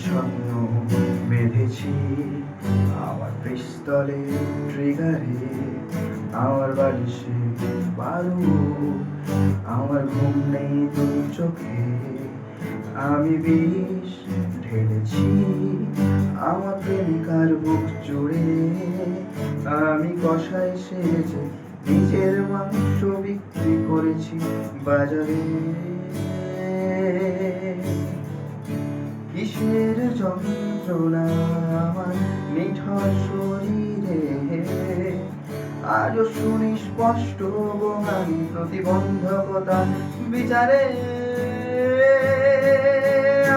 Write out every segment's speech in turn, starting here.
স্বপ্ন বেঁধেছি আমার পিস্তলে ট্রিগারে, আমার বালিশে বারুদ, আমার ঘুম নেই দুই চোখে। আমি বিষ ঢেলেছি আমার প্রেমিকার বুক জুড়ে, আমি কষায় সেজে নিজের মাংস বিক্রি করেছি বাজারে। কিসের যন্ত্রণা আমার নিঠর শরীরে, আজও শুনি স্পষ্ট বোমারি প্রতিবন্ধকতা বিচারে।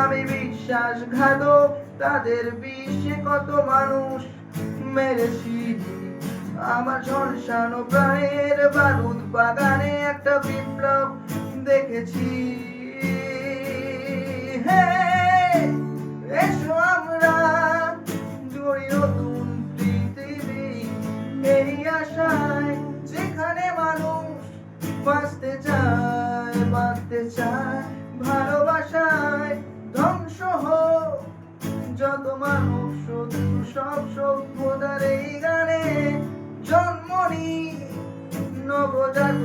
আমি বিশ্বাসঘাতক, তাদের বিষে কত মানুষ মেরেছি। আমার ঝলসানো প্রাণের বারুদ বাগানে একটা বিপ্লব দেখেছি। এসো আমরা গড়ি নতুন পৃথিবী, এই আশায় যেখানে মানুষ বাঁচতে চায়, বাঁচতে চায় ভালোবাসায়। ধ্বংস হোক যত মানব শত্রু, সব সভ্যতার এই গানে জন্ম নি নবজাত